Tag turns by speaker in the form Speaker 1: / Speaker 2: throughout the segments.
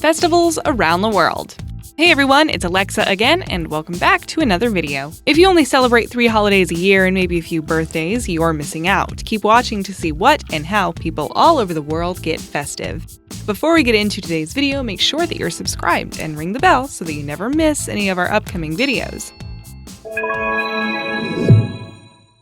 Speaker 1: Festivals around the world. Hey everyone, it's Alexa again, and welcome back to another video. If you only celebrate 3 holidays a year and maybe a few birthdays, you're missing out. Keep watching to see what and how people all over the world get festive. Before we get into today's video, make sure that you're subscribed and ring the bell so that you never miss any of our upcoming videos.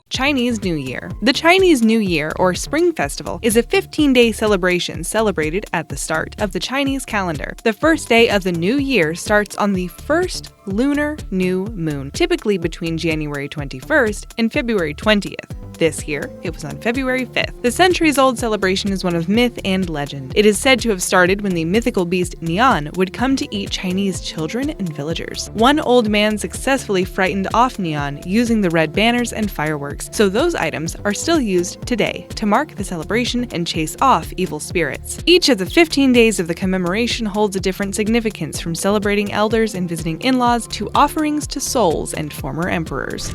Speaker 1: Chinese New Year. The Chinese New Year, or Spring Festival, is a 15-day celebration celebrated at the start of the Chinese calendar. The first day of the new year starts on the first lunar new moon, typically between January 21st and February 20th. This year, it was on February 5th. The centuries-old celebration is one of myth and legend. It is said to have started when the mythical beast Nian would come to eat Chinese children and villagers. One old man successfully frightened off Nian using the red banners and fireworks, so those items are still used today to mark the celebration and chase off evil spirits. Each of the 15 days of the commemoration holds a different significance, from celebrating elders and visiting in-laws to offerings to souls and former emperors.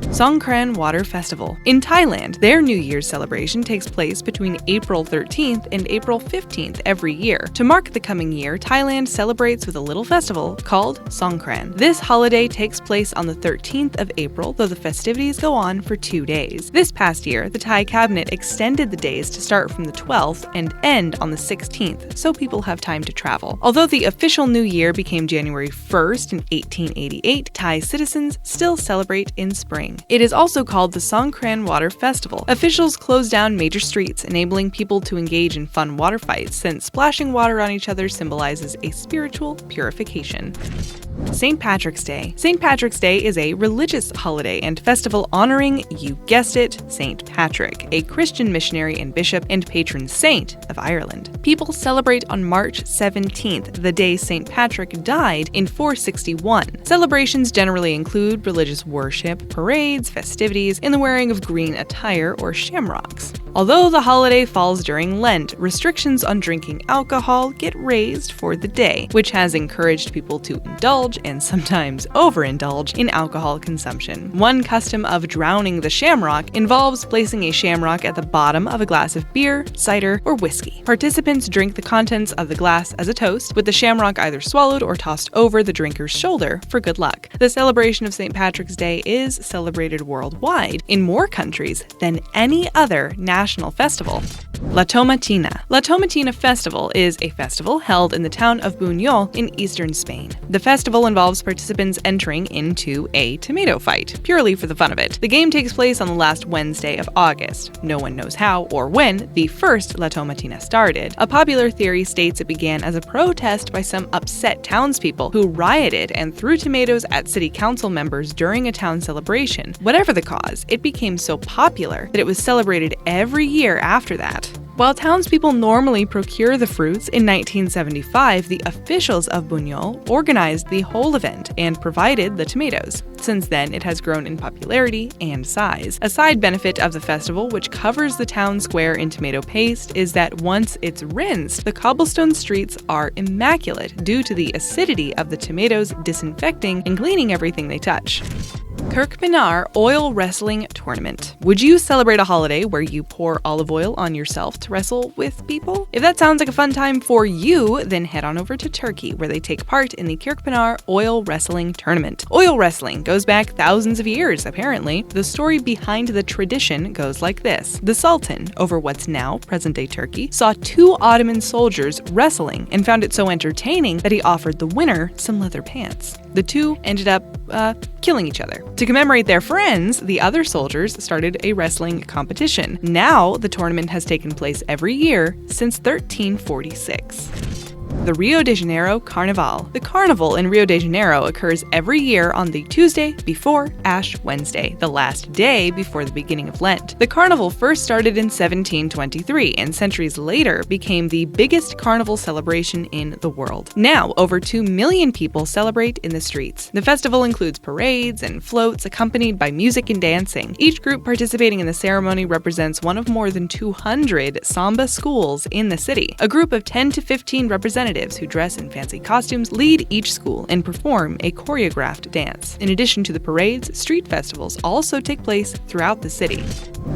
Speaker 1: Songkran Water Festival. In Thailand, their New Year's celebration takes place between April 13th and April 15th every year. To mark the coming year, Thailand celebrates with a little festival called Songkran. This holiday takes place on the 13th of April, though the festivities go on for 2 days. This past year, the Thai cabinet extended the days to start from the 12th and end on the 16th, so people have time to travel. Although the official New Year became January 1st in 1888, Thai citizens still celebrate in spring. It is also called the Songkran Water Festival. Officials closed down major streets, enabling people to engage in fun water fights, since splashing water on each other symbolizes a spiritual purification. St. Patrick's Day. St. Patrick's Day is a religious holiday and festival honoring, you guessed it, St. Patrick, a Christian missionary and bishop and patron saint of Ireland. People celebrate on March 17th, the day St. Patrick died in 461. Celebrations generally include religious worship, parades, festivities, and the wearing of green attire or shamrocks. Although the holiday falls during Lent, restrictions on drinking alcohol get raised for the day, which has encouraged people to indulge and sometimes overindulge in alcohol consumption. One custom of drowning the shamrock involves placing a shamrock at the bottom of a glass of beer, cider, or whiskey. Participants drink the contents of the glass as a toast, with the shamrock either swallowed or tossed over the drinker's shoulder for good luck. The celebration of St. Patrick's Day is celebrated worldwide in more countries than any other national festival. La Tomatina. La Tomatina Festival is a festival held in the town of Buñol in eastern Spain. The festival involves participants entering into a tomato fight, purely for the fun of it. The game takes place on the last Wednesday of August. No one knows how or when the first La Tomatina started. A popular theory states it began as a protest by some upset townspeople who rioted and threw tomatoes at city council members during a town celebration. Whatever the cause, it became so popular that it was celebrated every year after that. While townspeople normally procure the fruits, in 1975, the officials of Buñol organized the whole event and provided the tomatoes. Since then, it has grown in popularity and size. A side benefit of the festival, which covers the town square in tomato paste, is that once it's rinsed, the cobblestone streets are immaculate due to the acidity of the tomatoes disinfecting and cleaning everything they touch. Kirkpinar Oil Wrestling Tournament. Would you celebrate a holiday where you pour olive oil on yourself to wrestle with people? If that sounds like a fun time for you, then head on over to Turkey, where they take part in the Kirkpinar Oil Wrestling Tournament. Oil wrestling goes back thousands of years, apparently. The story behind the tradition goes like this. The Sultan, over what's now present-day Turkey, saw 2 Ottoman soldiers wrestling and found it so entertaining that he offered the winner some leather pants. The two ended up killing each other. To commemorate their friends, the other soldiers started a wrestling competition. Now, the tournament has taken place every year since 1346. The Rio de Janeiro Carnival. The carnival in Rio de Janeiro occurs every year on the Tuesday before Ash Wednesday, the last day before the beginning of Lent. The carnival first started in 1723 and centuries later became the biggest carnival celebration in the world. Now, over 2 million people celebrate in the streets. The festival includes parades and floats accompanied by music and dancing. Each group participating in the ceremony represents one of more than 200 samba schools in the city. A group of 10 to 15 representatives representatives who dress in fancy costumes lead each school and perform a choreographed dance. In addition to the parades, street festivals also take place throughout the city.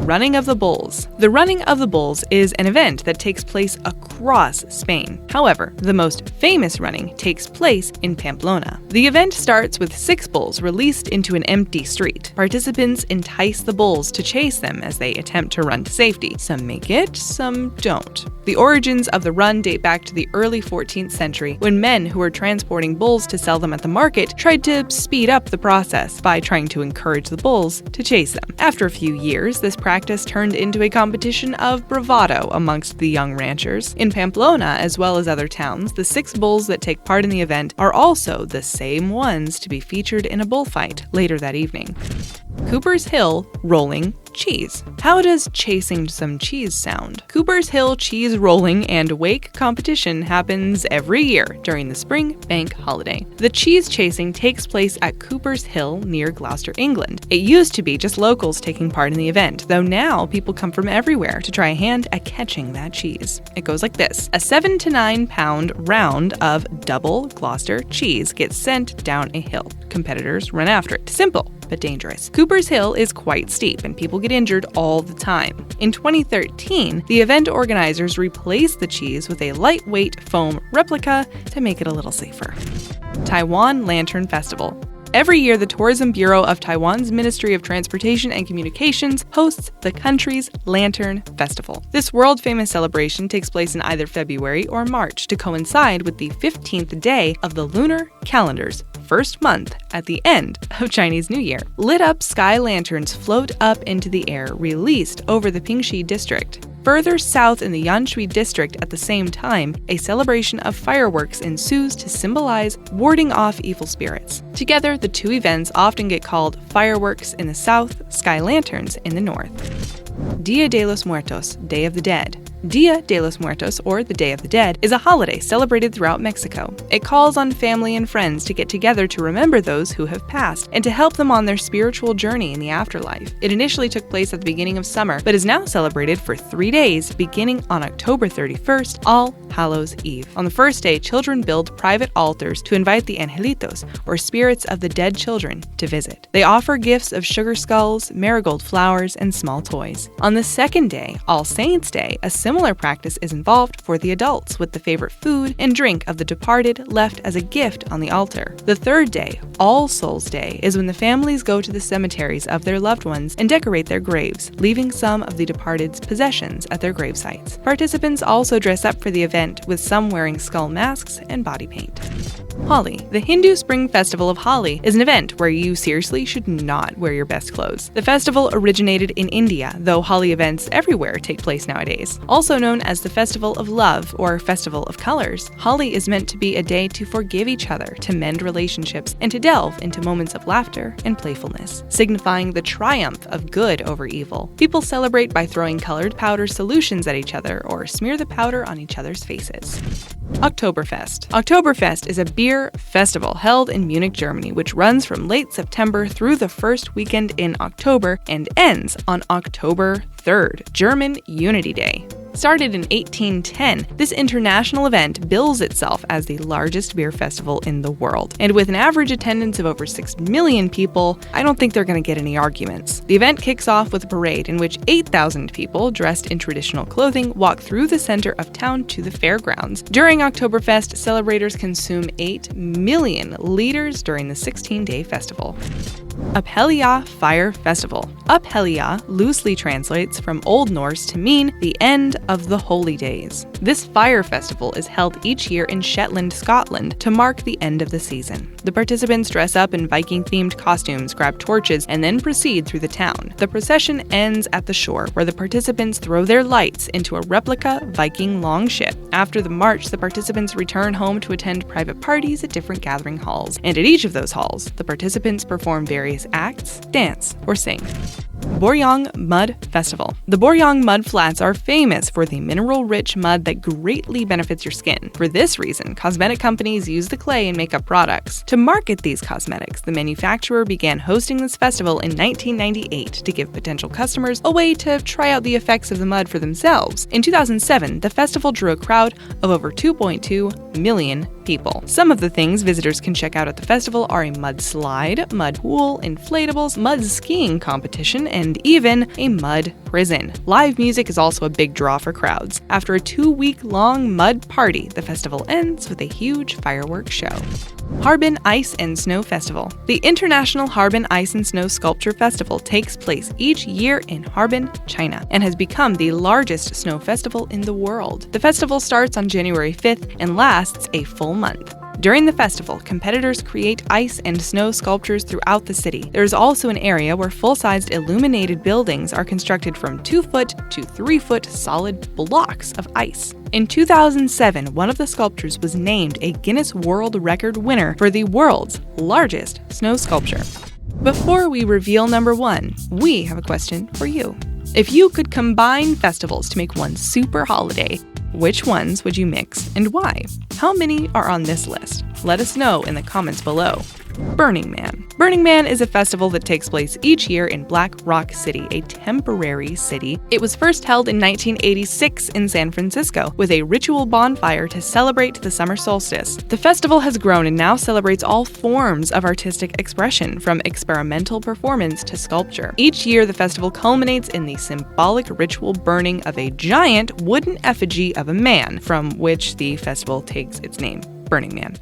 Speaker 1: Running of the Bulls. The Running of the Bulls is an event that takes place across Spain. However, the most famous running takes place in Pamplona. The event starts with 6 bulls released into an empty street. Participants entice the bulls to chase them as they attempt to run to safety. Some make it, some don't. The origins of the run date back to the early 14th century, when men who were transporting bulls to sell them at the market tried to speed up the process by trying to encourage the bulls to chase them. After a few years, this practice turned into a competition of bravado amongst the young ranchers. In Pamplona, as well as other towns, the 6 bulls that take part in the event are also the same ones to be featured in a bullfight later that evening. Cooper's Hill Rolling Cheese. How does chasing some cheese sound? Cooper's Hill cheese rolling and wake competition happens every year during the spring bank holiday. The cheese chasing takes place at Cooper's Hill near Gloucester, England. It used to be just locals taking part in the event, though now people come from everywhere to try a hand at catching that cheese. It goes like this. A 7 to 9 pound round of double Gloucester cheese gets sent down a hill. Competitors run after it. Simple, but dangerous. Cooper's Hill is quite steep and people get injured all the time. In 2013, the event organizers replaced the cheese with a lightweight foam replica to make it a little safer. Taiwan Lantern Festival. Every year, the Tourism Bureau of Taiwan's Ministry of Transportation and Communications hosts the country's Lantern Festival. This world-famous celebration takes place in either February or March to coincide with the 15th day of the lunar calendar's first month at the end of Chinese New Year. Lit-up sky lanterns float up into the air, released over the Pingxi district. Further south in the Yanshui district at the same time, a celebration of fireworks ensues to symbolize warding off evil spirits. Together, the two events often get called fireworks in the south, sky lanterns in the north. Dia de los Muertos, Day of the Dead. Dia de los Muertos, or the Day of the Dead, is a holiday celebrated throughout Mexico. It calls on family and friends to get together to remember those who have passed and to help them on their spiritual journey in the afterlife. It initially took place at the beginning of summer, but is now celebrated for 3 days, beginning on October 31st, All Hallows Eve. On the first day, children build private altars to invite the angelitos, or spirits of the dead children, to visit. They offer gifts of sugar skulls, marigold flowers, and small toys. On the second day, All Saints' Day, a similar practice is involved for the adults, with the favorite food and drink of the departed left as a gift on the altar. The third day, All Souls' Day, is when the families go to the cemeteries of their loved ones and decorate their graves, leaving some of the departed's possessions at their grave sites. Participants also dress up for the event, with some wearing skull masks and body paint. Holi. The Hindu Spring Festival of Holi is an event where you seriously should not wear your best clothes. The festival originated in India, though Holi events everywhere take place nowadays. Also known as the Festival of Love or Festival of Colors, Holi is meant to be a day to forgive each other, to mend relationships, and to delve into moments of laughter and playfulness, signifying the triumph of good over evil. People celebrate by throwing colored powder solutions at each other or smear the powder on each other's faces. Oktoberfest. Oktoberfest is a beer festival held in Munich, Germany, which runs from late September through the first weekend in October and ends on October 3rd, German Unity Day. Started in 1810, this international event bills itself as the largest beer festival in the world. And with an average attendance of over 6 million people, I don't think they're going to get any arguments. The event kicks off with a parade in which 8,000 people dressed in traditional clothing walk through the center of town to the fairgrounds. During Oktoberfest, celebrators consume 8 million liters during the 16-day festival. Helia Fire Festival. Helia loosely translates from Old Norse to mean the end of the holy days. This fire festival is held each year in Shetland, Scotland, to mark the end of the season. The participants dress up in Viking-themed costumes, grab torches, and then proceed through the town. The procession ends at the shore, where the participants throw their lights into a replica Viking longship. After the march, the participants return home to attend private parties at different gathering halls. And at each of those halls, the participants perform various various acts, dance, or sing. Beijing Mud Festival. The Beijing Mud Flats are famous for the mineral-rich mud that greatly benefits your skin. For this reason, cosmetic companies use the clay in makeup products. To market these cosmetics, the manufacturer began hosting this festival in 1998 to give potential customers a way to try out the effects of the mud for themselves. In 2007, the festival drew a crowd of over 2.2 million people. Some of the things visitors can check out at the festival are a mud slide, mud pool, inflatables, mud skiing competition, and even a mud prison. Live music is also a big draw for crowds. After a 2-week-long mud party, the festival ends with a huge fireworks show. Harbin Ice and Snow Festival. The International Harbin Ice and Snow Sculpture Festival takes place each year in Harbin, China, and has become the largest snow festival in the world. The festival starts on January 5th and lasts a full month. During the festival, competitors create ice and snow sculptures throughout the city. There is also an area where full-sized illuminated buildings are constructed from 2-foot to 3-foot solid blocks of ice. In 2007, one of the sculptures was named a Guinness World Record winner for the world's largest snow sculpture. Before we reveal number 1, we have a question for you. If you could combine festivals to make one super holiday, which ones would you mix and why? How many are on this list? Let us know in the comments below. Burning Man. Burning Man is a festival that takes place each year in Black Rock City, a temporary city. It was first held in 1986 in San Francisco, with a ritual bonfire to celebrate the summer solstice. The festival has grown and now celebrates all forms of artistic expression, from experimental performance to sculpture. Each year, the festival culminates in the symbolic ritual burning of a giant wooden effigy of a man, from which the festival takes its name, Burning Man.